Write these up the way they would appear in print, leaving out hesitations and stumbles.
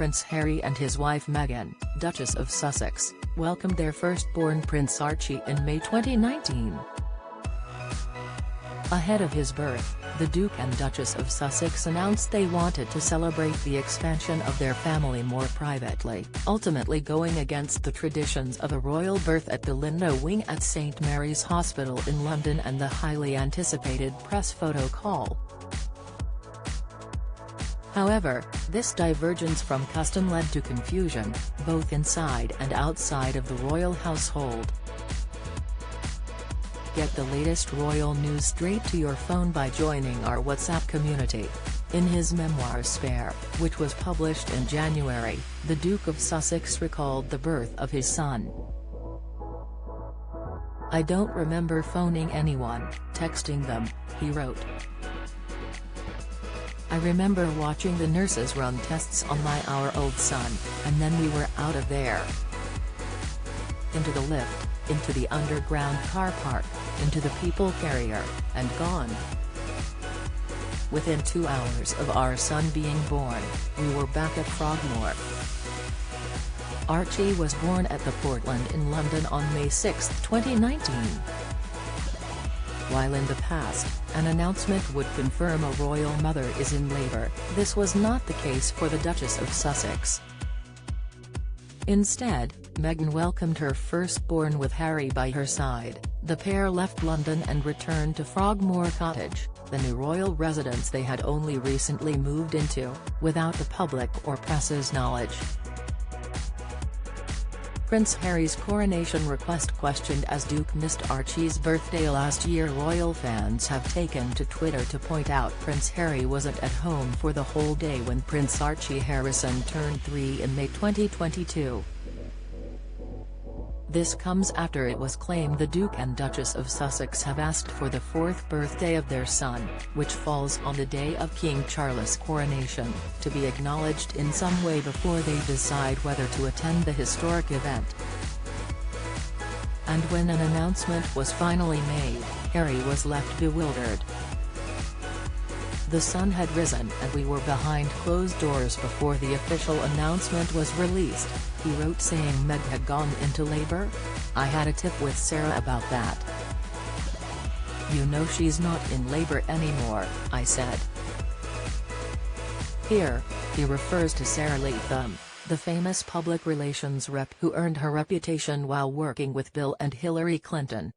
Prince Harry and his wife Meghan, Duchess of Sussex, welcomed their firstborn Prince Archie in May 2019. Ahead of his birth, the Duke and Duchess of Sussex announced they wanted to celebrate the expansion of their family more privately, ultimately going against the traditions of a royal birth at the Lindo Wing at St Mary's Hospital in London and the highly anticipated press photo call. However, this divergence from custom led to confusion, both inside and outside of the royal household. Get the latest royal news straight to your phone by joining our WhatsApp community. In his memoir Spare, which was published in January, the Duke of Sussex recalled the birth of his son. "I don't remember phoning anyone, texting them," he wrote. "I remember watching the nurses run tests on my hour-old son, and then we were out of there. Into the lift, into the underground car park, into the people carrier, and gone. Within 2 hours of our son being born, we were back at Frogmore." Archie was born at the Portland in London on May 6, 2019. While in the past, an announcement would confirm a royal mother is in labor, this was not the case for the Duchess of Sussex. Instead, Meghan welcomed her firstborn with Harry by her side. The pair left London and returned to Frogmore Cottage, the new royal residence they had only recently moved into, without the public or press's knowledge. Prince Harry's coronation request questioned as Duke missed Archie's birthday last year. Royal fans have taken to Twitter to point out Prince Harry wasn't at home for the whole day when Prince Archie Harrison turned 3 in May 2022. This comes after it was claimed the Duke and Duchess of Sussex have asked for the 4th birthday of their son, which falls on the day of King Charles' coronation, to be acknowledged in some way before they decide whether to attend the historic event. And when an announcement was finally made, Harry was left bewildered. "The sun had risen and we were behind closed doors before the official announcement was released," he wrote, saying Meg had gone into labor. "I had a tiff with Sarah about that. You know she's not in labor anymore, I said." Here, he refers to Sarah Latham, the famous public relations rep who earned her reputation while working with Bill and Hillary Clinton.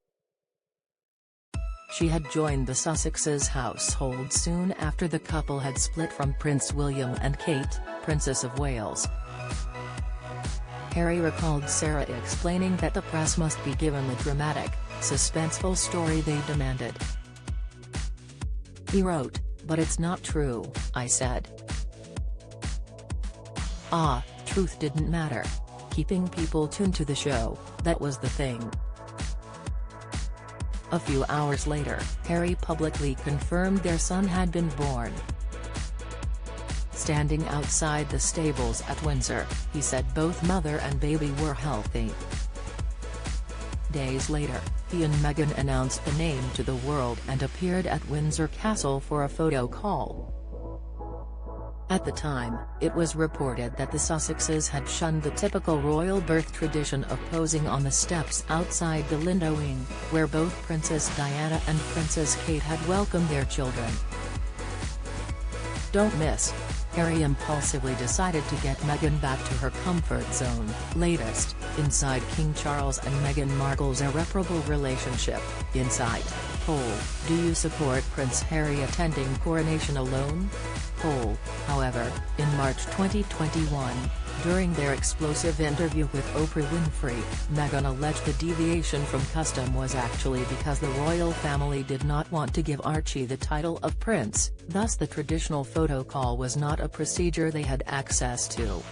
She had joined the Sussexes' household soon after the couple had split from Prince William and Kate, Princess of Wales. Harry recalled Sarah explaining that the press must be given the dramatic, suspenseful story they demanded. He wrote, "But it's not true," I said. Truth didn't matter. Keeping people tuned to the show, that was the thing." A few hours later, Harry publicly confirmed their son had been born. Standing outside the stables at Windsor, he said both mother and baby were healthy. Days later, he and Meghan announced the name to the world and appeared at Windsor Castle for a photo call. At the time, it was reported that the Sussexes had shunned the typical royal birth tradition of posing on the steps outside the Lindo Wing, where both Princess Diana and Princess Kate had welcomed their children. Don't miss. Harry impulsively decided to get Meghan back to her comfort zone. Latest, inside King Charles and Meghan Markle's irreparable relationship. Insight. Poll: do you support Prince Harry attending coronation alone? Poll, however, in March 2021, during their explosive interview with Oprah Winfrey, Meghan alleged the deviation from custom was actually because the royal family did not want to give Archie the title of prince, thus the traditional photo call was not a procedure they had access to.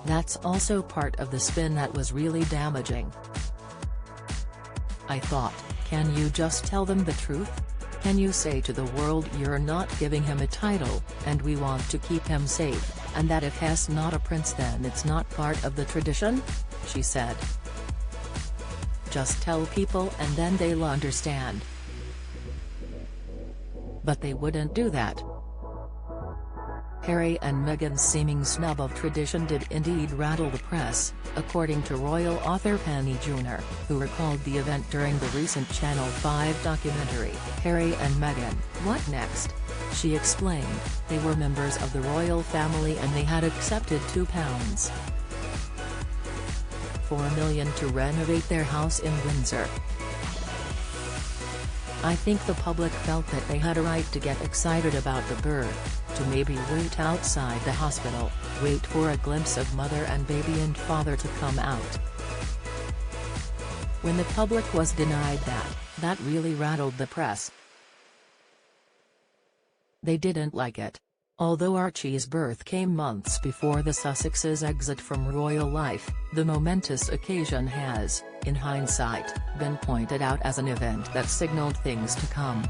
That's also part of the spin that was really damaging. I thought, can you just tell them the truth? Can you say to the world you're not giving him a title, and we want to keep him safe, and that if he's not a prince then it's not part of the tradition? She said. Just tell people and then they'll understand. But they wouldn't do that. Harry and Meghan's seeming snub of tradition did indeed rattle the press, according to royal author Penny Junor, who recalled the event during the recent Channel 5 documentary, Harry and Meghan, What Next? She explained, they were members of the royal family and they had accepted £2.4 million to renovate their house in Windsor. I think the public felt that they had a right to get excited about the birth, to maybe wait outside the hospital, wait for a glimpse of mother and baby and father to come out. When the public was denied that really rattled the press. They didn't like it. Although Archie's birth came months before the Sussexes' exit from royal life, the momentous occasion has, in hindsight, been pointed out as an event that signaled things to come.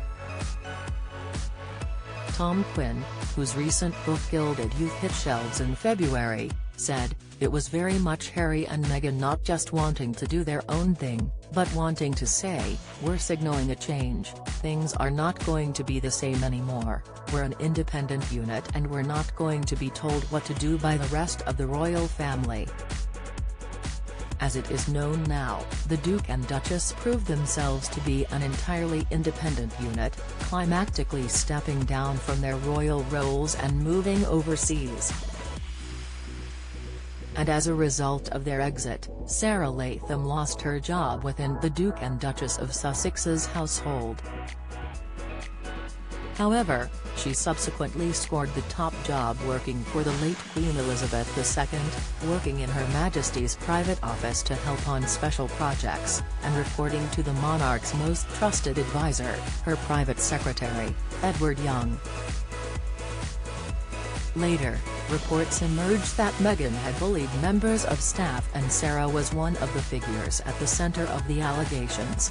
Tom Quinn, whose recent book gilded youth hit shelves in February, said, "It was very much Harry and Meghan not just wanting to do their own thing, but wanting to say, we're signaling a change, things are not going to be the same anymore, we're an independent unit and we're not going to be told what to do by the rest of the royal family." As it is known now, the Duke and Duchess proved themselves to be an entirely independent unit, climactically stepping down from their royal roles and moving overseas. And as a result of their exit, Sarah Latham lost her job within the Duke and Duchess of Sussex's household. However, she subsequently scored the top job working for the late Queen Elizabeth II, working in Her Majesty's private office to help on special projects, and reporting to the monarch's most trusted advisor, her private secretary, Edward Young. Later, reports emerged that Meghan had bullied members of staff and Sarah was one of the figures at the center of the allegations.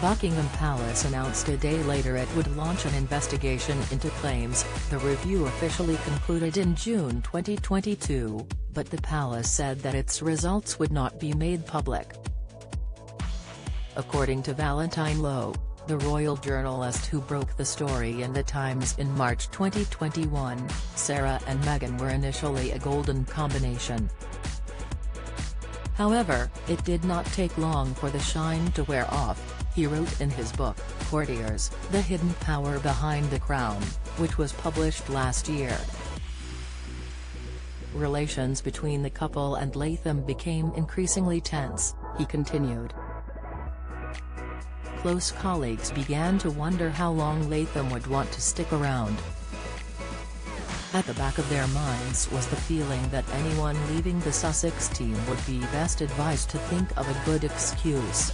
Buckingham Palace announced a day later it would launch an investigation into claims. The review officially concluded in June 2022, but the palace said that its results would not be made public. According to Valentine Lowe, the royal journalist who broke the story in The Times in March 2021, Sarah and Meghan were initially a golden combination. However, it did not take long for the shine to wear off, he wrote in his book, Courtiers, The Hidden Power Behind the Crown, which was published last year. Relations between the couple and Latham became increasingly tense, he continued. Close colleagues began to wonder how long Latham would want to stick around. At the back of their minds was the feeling that anyone leaving the Sussex team would be best advised to think of a good excuse.